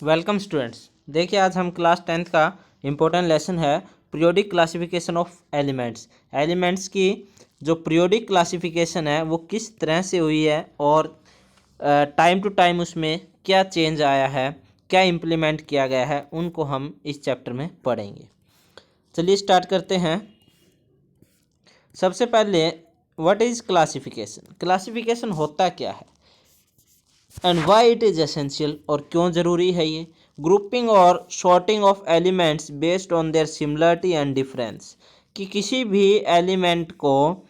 Welcome students. देखिए आज हम क्लास 10th का इम्पोर्टेंट लेसन है periodic classification of elements. Elements की जो पीरियोडिक क्लासिफिकेशन है वो किस तरह से हुई है और टाइम टू टाइम उसमें क्या चेंज आया है, क्या इम्प्लीमेंट किया गया है, उनको हम इस चैप्टर में पढ़ेंगे। चलिए स्टार्ट करते हैं। सबसे पहले व्हाट इज़ क्लासिफिकेशन। क्लासिफिकेशन होता क्या है and why it is essential, और क्यों ज़रूरी है ये। ग्रुपिंग और sorting of elements based on their similarity and difference, कि किसी भी एलिमेंट को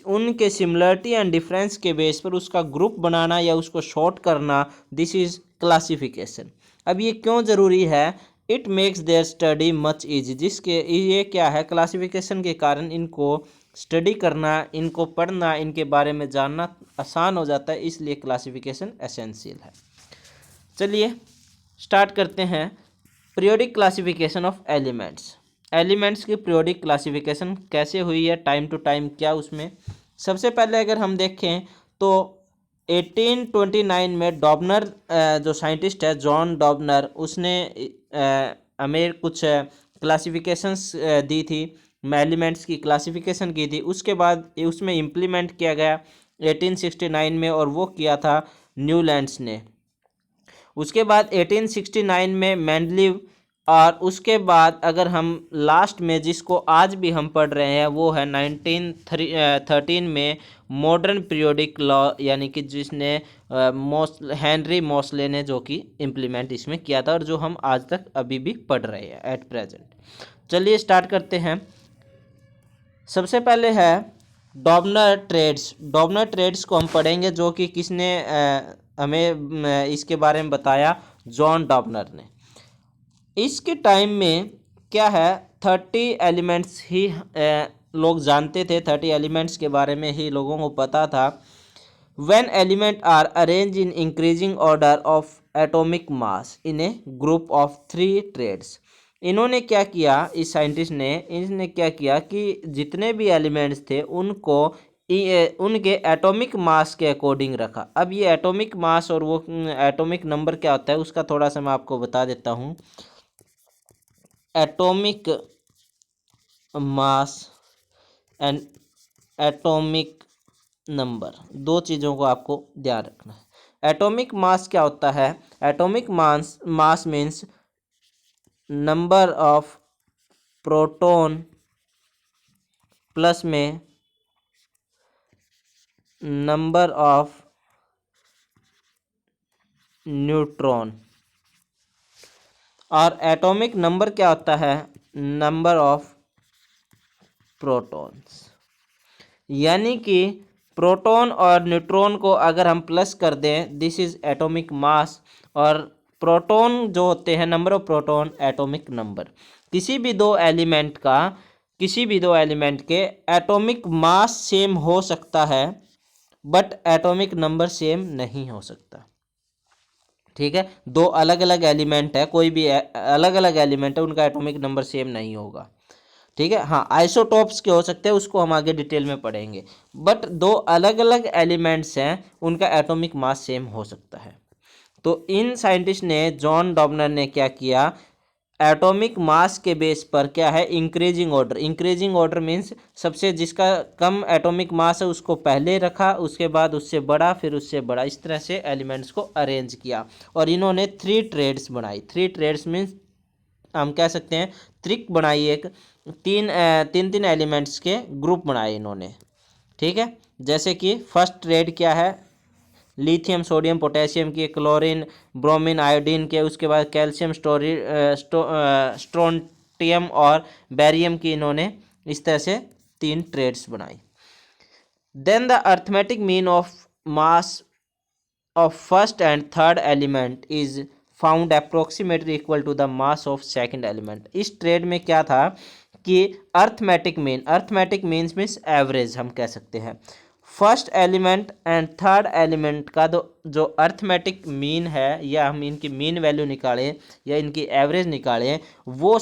उनके सिमिलरिटी एंड डिफरेंस के बेस पर उसका ग्रुप बनाना या उसको शॉर्ट करना, दिस इज़ क्लासिफिकेशन। अब ये क्यों ज़रूरी है। It makes there study much easy, जिसके ये क्या है, क्लासिफिकेशन के कारण इनको स्टडी करना, इनको पढ़ना, इनके बारे में जानना आसान हो जाता है, इसलिए क्लासिफिकेशन एसेंशियल है। चलिए स्टार्ट करते हैं। Periodic classification of elements. Elements की पीरियोडिक क्लासिफिकेशन कैसे हुई है, टाइम टू टाइम क्या उसमें। सबसे पहले अगर हम देखें तो 1829 में डॉबनर जो साइंटिस्ट है जॉन डॉबनर, उसने हमें कुछ क्लासिफिकेशंस दी थी, एलिमेंट्स की क्लासिफिकेशन की थी। उसके बाद उसमें इम्प्लीमेंट किया गया 1869 में, और वो किया था न्यूलैंड्स ने। उसके बाद 1869 में मेंडलीव, और उसके बाद अगर हम लास्ट में जिसको आज भी हम पढ़ रहे हैं वो है 1913 में मॉडर्न पीरियोडिक लॉ, यानी कि जिसने हेनरी मोसले ने जो कि इम्प्लीमेंट इसमें किया था, और जो हम आज तक अभी भी पढ़ रहे हैं एट प्रेजेंट। चलिए स्टार्ट करते हैं। सबसे पहले है डॉबनर ट्रेड्स। डॉबनर ट्रेड्स को हम पढ़ेंगे, जो कि किसने हमें इसके बारे में बताया, जॉन डॉबनर ने। इसके टाइम में क्या है, 30 एलिमेंट्स ही लोग जानते थे, 30 एलिमेंट्स के बारे में ही लोगों को पता था। When element are arrange in increasing order of atomic mass in a group of 3 triads. इन्होंने क्या किया, इस साइंटिस्ट ने इसने क्या किया कि जितने भी एलिमेंट्स थे उनको उनके एटॉमिक मास के अकॉर्डिंग रखा। अब ये एटॉमिक मास और वो एटॉमिक नंबर क्या होता है उसका थोड़ा सा मैं आपको बता देता हूँ। Atomic mass and atomic number, दो चीज़ों को आपको ध्यान रखना है। एटॉमिक मास क्या होता है, atomic mass means number of proton plus में नंबर ऑफ न्यूट्रॉन, और एटॉमिक नंबर क्या होता है, नंबर ऑफ प्रोटॉन्स। यानी कि प्रोटॉन और न्यूट्रॉन को अगर हम प्लस कर दें, दिस इज एटॉमिक मास, और प्रोटॉन जो होते हैं number of proton, atomic number. किसी भी दो एलिमेंट के एटॉमिक मास सेम हो सकता है, बट एटॉमिक नंबर सेम नहीं हो सकता। ठीक है, दो अलग अलग एलिमेंट है, कोई भी अलग अलग एलिमेंट है, उनका एटॉमिक नंबर सेम नहीं होगा। ठीक है, हाँ आइसोटॉप्स के हो सकते हैं, उसको हम आगे डिटेल में पढ़ेंगे, बट दो अलग अलग एलिमेंट्स हैं उनका एटॉमिक मास सेम हो सकता है। तो इन साइंटिस्ट ने, जॉन डॉबनर ने क्या किया, एटॉमिक मास के बेस पर क्या है, increasing order. Increasing order means सबसे जिसका कम एटॉमिक मास है उसको पहले रखा, उसके बाद उससे बड़ा, फिर उससे बड़ा, इस तरह से एलिमेंट्स को अरेंज किया। और इन्होंने 3 ट्रेड्स बनाई। 3 ट्रेड्स मीन्स हम कह सकते हैं त्रिक बनाई, एक तीन एलिमेंट्स के ग्रुप बनाए इन्होंने। ठीक है, जैसे कि फर्स्ट ट्रेड क्या है, लिथियम सोडियम पोटेशियम की, क्लोरीन ब्रोमीन आयोडीन के, उसके बाद कैल्शियम स्ट्रोंटियम और बैरियम की, इन्होंने इस तरह से 3 ट्रेड्स बनाई। Then the arithmetic mean of mass of first and third element is found approximately equal to the mass of second element। इस ट्रेड में क्या था कि अर्थमेटिक मीन्स एवरेज हम कह सकते हैं। First element and third element का जो अर्थमेटिक मीन है, या हम इनकी मीन वैल्यू निकालें या इनकी एवरेज निकालें, वो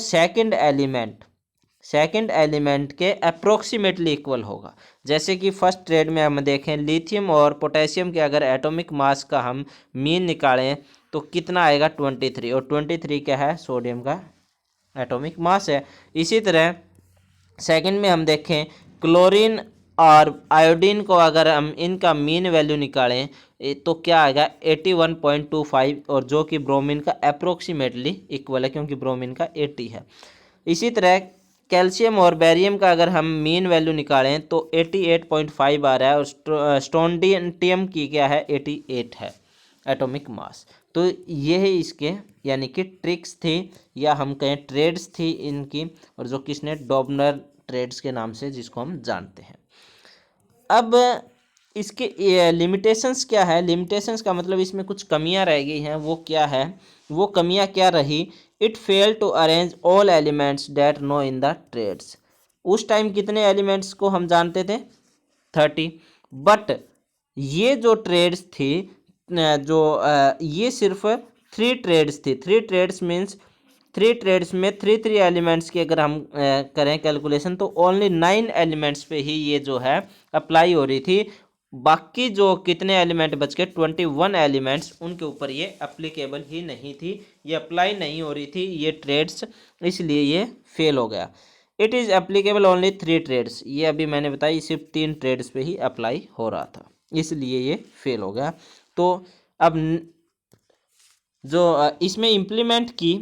सेकंड एलिमेंट के अप्रोक्सीमेटली इक्वल होगा। जैसे कि फर्स्ट ट्रेड में हम देखें, लिथियम और पोटेशियम के अगर एटॉमिक मास का हम मीन निकालें तो कितना आएगा 23, और 23 क्या है, सोडियम का एटॉमिक मास है। इसी तरह सेकंड में हम देखें क्लोरीन और आयोडीन को अगर हम इनका मीन वैल्यू निकालें तो क्या आएगा 81.25, और जो कि ब्रोमीन का अप्रोक्सीमेटली इक्वल है क्योंकि ब्रोमीन का 80 है। इसी तरह कैल्शियम और बैरियम का अगर हम मीन वैल्यू निकालें तो 88.5 आ रहा है, और स्ट्रोंडियम की क्या है 88 है एटॉमिक मास। तो ये है इसके यानी कि ट्रिक्स थी या हम कहें ट्रेड्स थी इनकी, और जो किसने डॉबनर ट्रेड्स के नाम से जिसको हम जानते हैं। अब इसके लिमिटेशंस क्या है, लिमिटेशंस का मतलब इसमें कुछ कमियां रह गई हैं, वो क्या है, वो कमियां क्या रही, it fail to arrange all elements then known in the triads. उस टाइम कितने एलिमेंट्स को हम जानते थे 30, बट ये जो ट्रेड्स थी जो ये सिर्फ 3 ट्रेड्स थी। 3 ट्रेड्स मीन्स 3 ट्रेड्स में 3 एलिमेंट्स की अगर हम करें कैलकुलेशन तो ओनली 9 एलिमेंट्स पे ही ये जो है अप्लाई हो रही थी। बाकी जो कितने एलिमेंट बच गए 21 एलिमेंट्स, उनके ऊपर ये अप्लीकेबल ही नहीं थी, ये अप्लाई नहीं हो रही थी ये ट्रेड्स, इसलिए ये फेल हो गया। It is applicable only 3 triads, ये अभी मैंने बताया सिर्फ 3 ट्रेड्स पे ही अप्लाई हो रहा था, इसलिए ये फेल हो गया। तो अब जो इसमें इम्प्लीमेंट की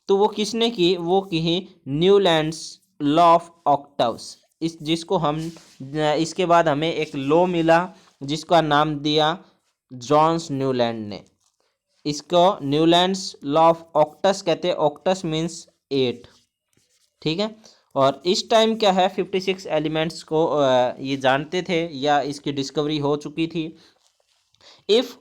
तो वो किसने की, वो की न्यूलैंड्स लॉ ऑफ ऑक्टाव्स। इस जिसको हम इसके बाद हमें एक लॉ मिला जिसका नाम दिया जॉन्स न्यूलैंड ने। इसको न्यूलैंड्स लॉ ऑफ ऑक्टस कहते हैं, ऑक्टस मीन्स 8, ठीक है। और इस टाइम क्या है 56 एलिमेंट्स को ये जानते थे या इसकी डिस्कवरी हो चुकी थी। इफ़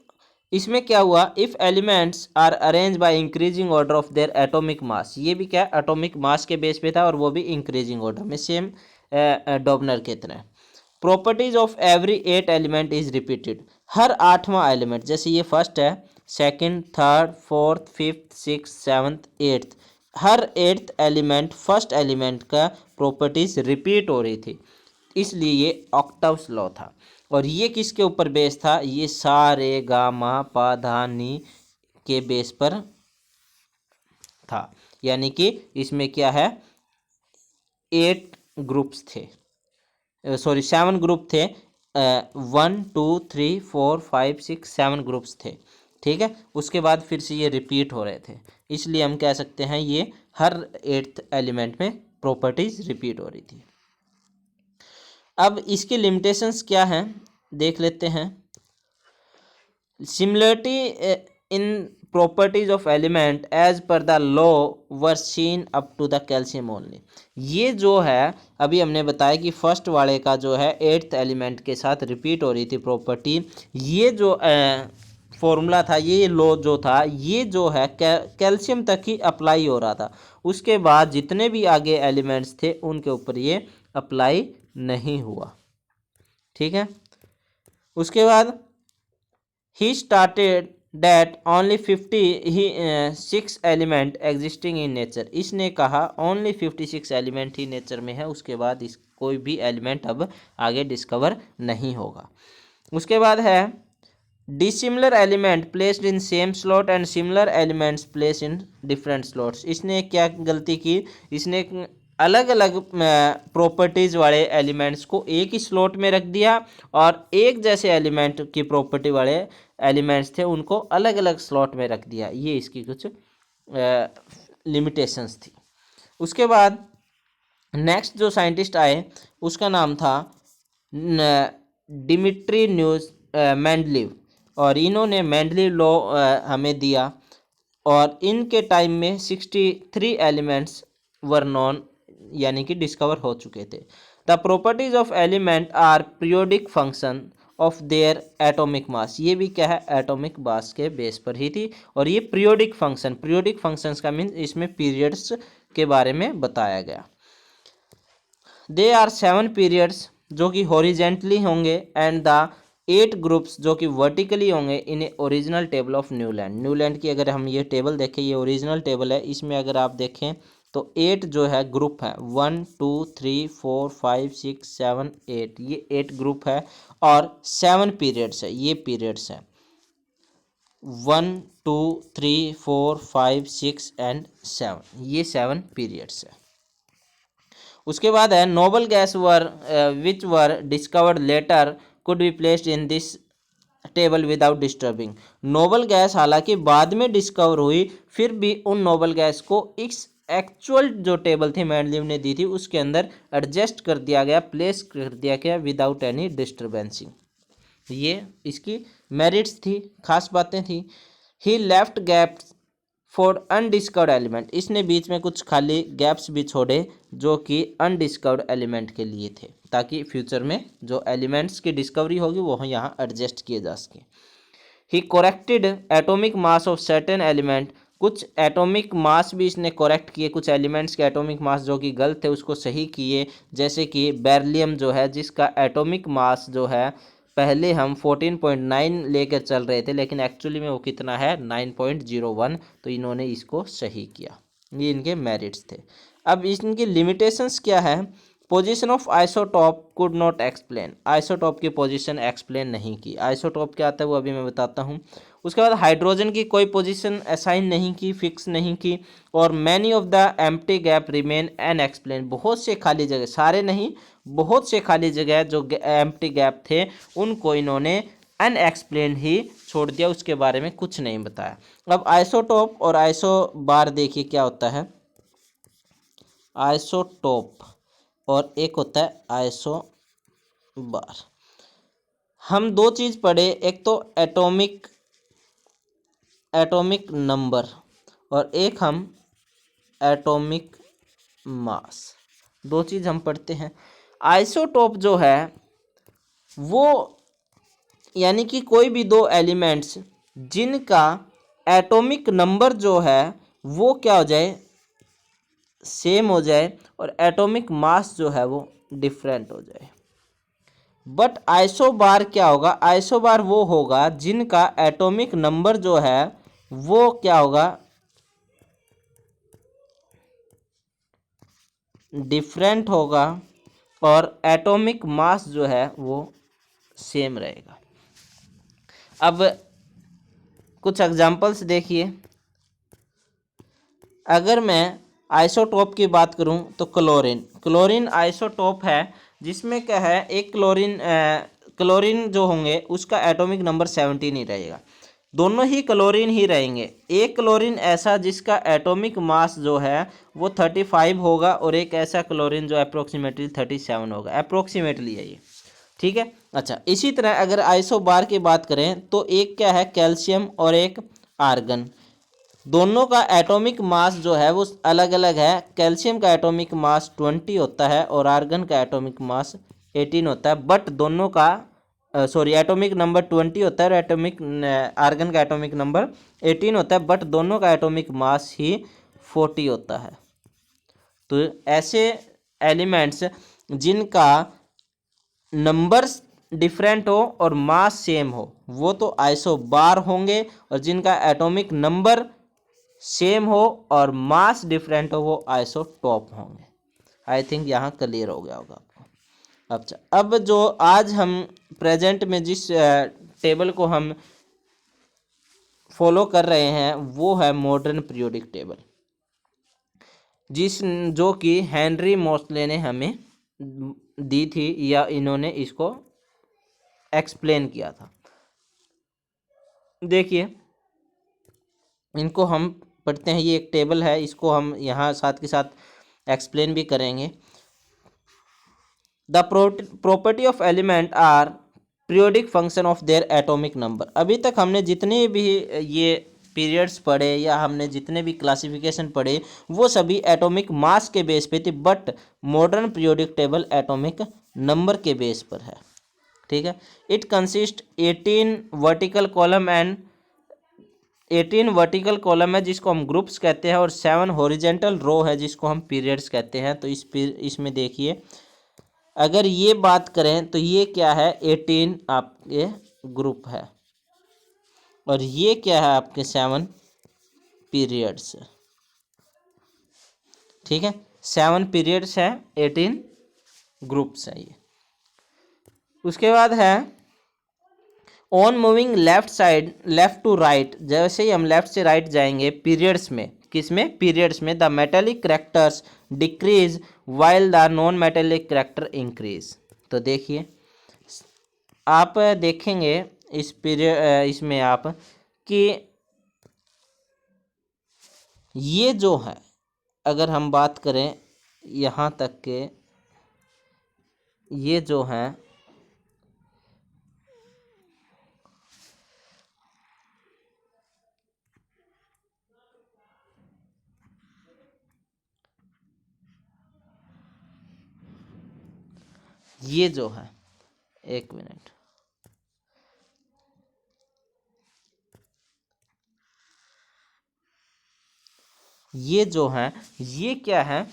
इसमें क्या हुआ, if elements are arrange by increasing order of their atomic mass, ये भी क्या एटॉमिक मास के बेस पे था और वो भी इंक्रीजिंग ऑर्डर में, सेम डॉबनर की तरह। Properties of every 8 element is repeated, हर 8वां एलिमेंट, जैसे ये फर्स्ट है, second, third, fourth, fifth, six, seventh, eighth, हर 8th एलिमेंट फर्स्ट एलिमेंट का प्रॉपर्टीज रिपीट हो रही थी, इसलिए ये ऑक्टाव्स लॉ था। और ये किसके ऊपर बेस था, ये सारे गामा पा धा नी के बेस पर था, यानी कि इसमें क्या है 8 ग्रुप्स थे, सॉरी 7 ग्रुप थे, 1 2 3 4 5 6 7 ग्रुप्स थे, ठीक है। उसके बाद फिर से ये रिपीट हो रहे थे, इसलिए हम कह सकते हैं ये हर 8th एलिमेंट में प्रॉपर्टीज रिपीट हो रही थी। अब इसकी लिमिटेशंस क्या हैं देख लेते हैं। Similarity in properties of element as per the law were seen up to the calcium only. ये जो है अभी हमने बताया कि फर्स्ट वाले का जो है 8th एलिमेंट के साथ रिपीट हो रही थी प्रॉपर्टी, ये जो फॉर्मूला था, ये लॉ जो था, ये जो है कैल्शियम तक ही अप्लाई हो रहा था, उसके बाद जितने भी आगे एलिमेंट्स थे उनके ऊपर ये अप्लाई नहीं हुआ, ठीक है। उसके बाद he started that only 56 element existing in nature, इसने कहा ओनली 56 एलिमेंट ही नेचर में है, उसके बाद इस कोई भी एलिमेंट अब आगे डिस्कवर नहीं होगा। उसके बाद है dissimilar element placed in same slot and similar elements place in different slots. इसने क्या गलती की, इसने अलग अलग प्रॉपर्टीज़ वाले एलिमेंट्स को एक ही स्लॉट में रख दिया और एक जैसे एलिमेंट की प्रॉपर्टी वाले एलिमेंट्स थे उनको अलग अलग स्लॉट में रख दिया, ये इसकी कुछ लिमिटेशंस थी। उसके बाद नेक्स्ट जो साइंटिस्ट आए उसका नाम था डिमिट्री मेंडलीव, और इन्होंने मेंडलीव लॉ हमें दिया, और इनके टाइम में 63 एलिमेंट्स वर नॉन यानी कि डिस्कवर हो चुके थे। The properties of element are periodic function of their atomic mass, ये भी क्या है एटॉमिक मास के बेस पर ही थी, और ये पीरियोडिक फंक्शंस का मीन्स इसमें पीरियड्स के बारे में बताया गया। दे आर 7 पीरियड्स जो कि हॉरिजेंटली होंगे एंड द 8 ग्रुप्स जो कि वर्टिकली होंगे in original table of Newland की अगर हम ये टेबल देखें, ये ओरिजिनल टेबल है, इसमें अगर आप देखें तो 8 जो है ग्रुप है, 1 2 3 4 5 6 7 8, ये 8 ग्रुप है और 7 पीरियड्स है, ये पीरियड्स है। 1 2 3 4 5 6 एंड 7, ये 7 पीरियड्स है। उसके बाद है noble gas were which were discovered letter could be placed in this table without disturbing. Noble gas हालांकि बाद में डिस्कवर हुई, फिर भी उन नोबल गैस को इस एक्चुअल जो टेबल थी मेंडलीव ने दी थी उसके अंदर एडजस्ट कर दिया गया, प्लेस कर दिया गया विदाउट एनी डिस्टर्बेंसिंग। ये इसकी मेरिट्स थी, खास बातें थी। He left gaps for undiscovered element, इसने बीच में कुछ खाली गैप्स भी छोड़े जो कि अनडिस्कवर्ड एलिमेंट के लिए थे, ताकि फ्यूचर में जो एलिमेंट्स की डिस्कवरी होगी वो यहाँ एडजस्ट किए जा सके। He corrected atomic mass of certain element, कुछ एटॉमिक मास भी इसने करेक्ट किए, कुछ एलिमेंट्स के एटॉमिक मास जो कि गलत थे उसको सही किए। जैसे कि बेरिलियम जो है, जिसका एटॉमिक मास जो है पहले हम 14.9 लेकर चल रहे थे, लेकिन एक्चुअली में वो कितना है 9.01, तो इन्होंने इसको सही किया। ये इनके मेरिट्स थे। अब इनकी लिमिटेशंस क्या है? Position of isotope could not explain, isotope की पोजीशन एक्सप्लेन नहीं की। आइसोटॉप क्या आता है वो अभी मैं बताता हूँ। उसके बाद हाइड्रोजन की कोई पोजीशन असाइन नहीं की, फिक्स नहीं की। और many of the empty gap remain unexplained, बहुत से खाली जगह, सारे नहीं बहुत से खाली जगह जो एम्प्टी गैप थे उनको इन्होंने अनएक्सप्लेन ही छोड़ दिया, उसके बारे में कुछ नहीं बताया। अब आइसोटॉप और आइसोबार देखिए क्या होता है। आइसोटॉप और एक होता है आइसोबार। हम दो चीज़ पढ़े, एक तो एटॉमिक नंबर और एक हम एटॉमिक मास, दो चीज़ हम पढ़ते हैं। आइसोटॉप जो है वो यानी कि कोई भी दो एलिमेंट्स जिनका एटॉमिक नंबर जो है वो क्या हो जाए, सेम हो जाए, और एटॉमिक मास जो है वो डिफरेंट हो जाए। बट आइसोबार क्या होगा? आइसोबार वो होगा जिनका एटॉमिक नंबर जो है वो क्या होगा, डिफरेंट होगा, और एटॉमिक मास जो है वो सेम रहेगा। अब कुछ एग्जांपल्स देखिए। अगर मैं आइसोटॉप की बात करूं तो क्लोरीन आइसोटॉप है, जिसमें क्या है एक क्लोरीन जो होंगे उसका एटॉमिक नंबर 17 ही रहेगा, दोनों ही क्लोरीन ही रहेंगे। एक क्लोरीन ऐसा जिसका एटॉमिक मास जो है वो 35 होगा, और एक ऐसा क्लोरीन जो अप्रोक्सीमेटली 37 होगा, अप्रोक्सीमेटली है ये, ठीक है। अच्छा, इसी तरह अगर आइसोबार की बात करें तो एक क्या है कैल्शियम और एक आर्गन, दोनों का एटॉमिक मास जो है वो अलग अलग है। कैल्शियम का एटॉमिक मास 20 होता है और आर्गन का एटॉमिक मास 18 होता है, बट दोनों का एटॉमिक नंबर 20 होता है और आर्गन का एटॉमिक नंबर 18 होता है, बट दोनों का एटॉमिक मास ही 40 होता है। तो ऐसे एलिमेंट्स जिनका नंबर्स डिफरेंट हो और मास सेम हो वो तो आइसोबार होंगे, और जिनका एटॉमिक नंबर सेम हो और मास डिफरेंट हो वो आइसोटॉप होंगे। आई थिंक यहाँ क्लियर हो गया होगा आपको। अच्छा, अब जो आज हम प्रेजेंट में जिस टेबल को हम फॉलो कर रहे हैं वो है मॉडर्न पीरियोडिक टेबल, जो कि हेनरी मोस्ले ने हमें दी थी, या इन्होंने इसको एक्सप्लेन किया था। देखिए इनको हम पढ़ते हैं, ये एक टेबल है, इसको हम यहाँ साथ के साथ एक्सप्लेन भी करेंगे। The property of element are periodic function of their atomic number. अभी तक हमने जितने भी ये पीरियड्स पढ़े या हमने जितने भी क्लासिफिकेशन पढ़े वो सभी एटॉमिक मास के बेस पे थे, but modern periodic table atomic number के बेस पर है, ठीक है। It consist 18 vertical column and 18 vertical column है जिसको हम ग्रुप्स कहते हैं, और 7 हॉरिजेंटल रो है जिसको हम पीरियड्स कहते हैं। तो इसमें देखिए अगर ये बात करें तो ये क्या है 18 आपके ग्रुप है, और ये क्या है आपके 7 पीरियड्स, ठीक है। 7 पीरियड्स है, 18 ग्रुप्स है ये। उसके बाद है on moving left side, left to right, जैसे ही हम लेफ्ट से राइट जाएंगे पीरियड्स में, किसमें, पीरियड्स में, the metallic characters decrease while the non metallic character increase. तो देखिए आप देखेंगे इस पीरियड इसमें आप कि ये जो है, अगर हम बात करें यहाँ तक के, ये जो है ये जो है, एक मिनट, ये जो है ये क्या है,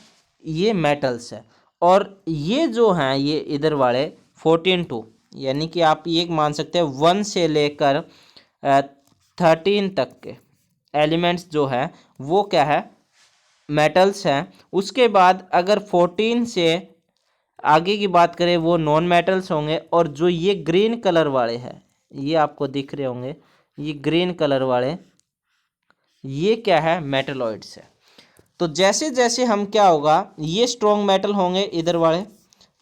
ये मेटल्स है। और ये जो हैं ये इधर वाले 14 यानी कि आप ये मान सकते हैं 1 से लेकर 13 तक के एलिमेंट्स जो है वो क्या है, मेटल्स हैं। उसके बाद अगर 14 से आगे की बात करें वो नॉन मेटल्स होंगे। और जो ये ग्रीन कलर वाले हैं, ये आपको दिख रहे होंगे, ये ग्रीन कलर वाले ये क्या है, मेटलॉइड्स है। तो जैसे जैसे हम क्या होगा, ये स्ट्रॉन्ग मेटल होंगे इधर वाले,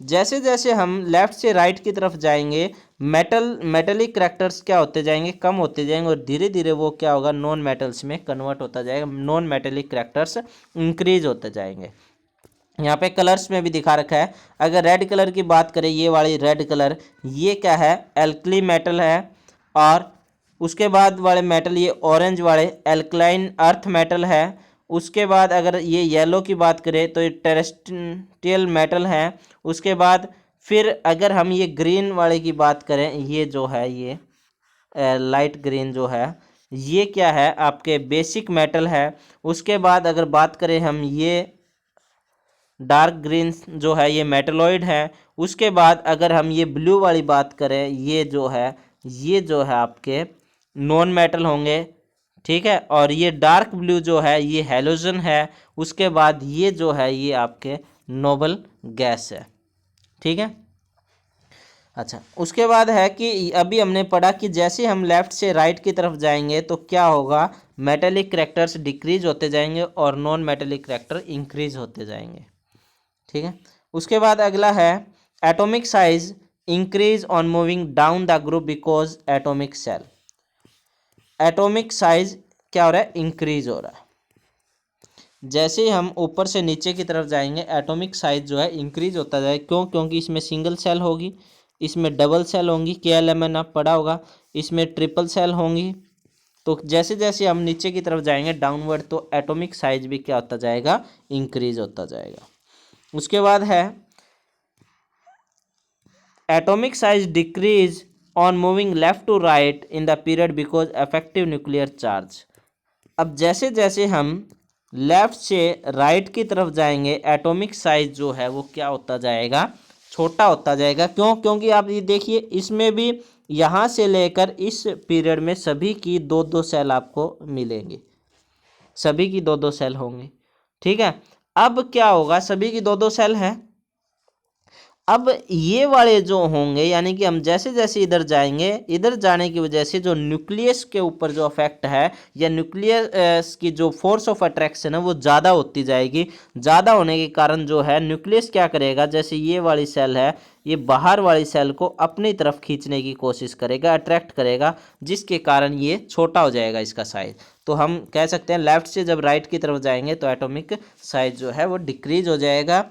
जैसे जैसे हम लेफ्ट से राइट की तरफ जाएंगे मेटलिक कैरेक्टर्स क्या होते जाएंगे, कम होते जाएंगे। और धीरे धीरे वो क्या होगा, नॉन मेटल्स में कन्वर्ट होता जाएगा, नॉन मेटलिक कैरेक्टर्स इंक्रीज होते जाएंगे। यहाँ पे कलर्स में भी दिखा रखा है। अगर रेड कलर की बात करें, ये वाली रेड कलर, ये क्या है, एल्कली मेटल है। और उसके बाद वाले मेटल ये ऑरेंज वाले एल्कलाइन अर्थ मेटल है। उसके बाद अगर ये येलो की बात करें तो ये टेरेस्ट्रियल मेटल है। उसके बाद फिर अगर हम ये ग्रीन वाले की बात करें, ये जो है ये लाइट ग्रीन जो है ये क्या है, आपके बेसिक मेटल है। उसके बाद अगर बात करें हम, ये डार्क ग्रीन जो है ये मेटलॉइड है। उसके बाद अगर हम ये ब्लू वाली बात करें, ये जो है आपके नॉन मेटल होंगे, ठीक है। और ये डार्क ब्लू जो है ये हैलोजन है। उसके बाद ये जो है ये आपके नोबल गैस है, ठीक है। अच्छा, उसके बाद है कि अभी हमने पढ़ा कि जैसे हम लेफ़्ट से राइट की तरफ जाएंगे तो क्या होगा, मेटेलिक कैरेक्टर्स डिक्रीज होते जाएंगे और नॉन मेटेलिक कैरेक्टर इंक्रीज होते जाएंगे, ठीक है। उसके बाद अगला है atomic size increase on moving down the group because atomic shell. Atomic size क्या हो रहा है, इंक्रीज हो रहा है। जैसे ही हम ऊपर से नीचे की तरफ जाएंगे एटॉमिक साइज जो है इंक्रीज होता जाएगा। क्यों, क्योंकि इसमें सिंगल सेल होगी, इसमें डबल सेल होंगी, KLMN आप पढ़ा होगा, इसमें ट्रिपल सेल होंगी। तो जैसे जैसे हम नीचे की तरफ जाएंगे डाउनवर्ड, तो एटॉमिक साइज भी क्या होता जाएगा, इंक्रीज होता जाएगा। उसके बाद है atomic size decrease on moving left to right in the period because effective nuclear charge. अब जैसे जैसे हम लेफ्ट से राइट की तरफ जाएंगे एटॉमिक साइज जो है वो क्या होता जाएगा, छोटा होता जाएगा। क्यों, क्योंकि आप ये देखिए इसमें भी यहाँ से लेकर इस पीरियड में सभी की दो दो सेल आपको मिलेंगी, सभी की दो दो सेल होंगी, ठीक है। अब क्या होगा, सभी की दो दो सेल हैं। अब ये वाले जो होंगे, यानी कि हम जैसे जैसे इधर जाएंगे, इधर जाने की वजह से जो न्यूक्लियस के ऊपर जो इफेक्ट है या न्यूक्लियस की जो फोर्स ऑफ अट्रैक्शन है वो ज़्यादा होती जाएगी। ज़्यादा होने के कारण जो है न्यूक्लियस क्या करेगा, जैसे ये वाली सेल है, ये बाहर वाली सेल को अपनी तरफ खींचने की कोशिश करेगा, अट्रैक्ट करेगा, जिसके कारण ये छोटा हो जाएगा इसका साइज। तो हम कह सकते हैं लेफ्ट से जब राइट की तरफ जाएंगे तो एटॉमिक साइज जो है वो डिक्रीज हो जाएगा।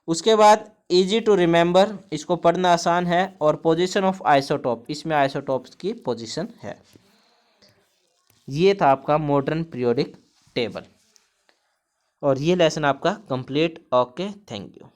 उसके बाद इजी टू रिमेंबर, इसको पढ़ना आसान है। और पोजीशन ऑफ आइसोटोप, इसमें आइसोटोप्स की पोजीशन है। ये था आपका मॉडर्न पीरियोडिक टेबल और ये लेसन आपका कंप्लीट। Okay, thank you.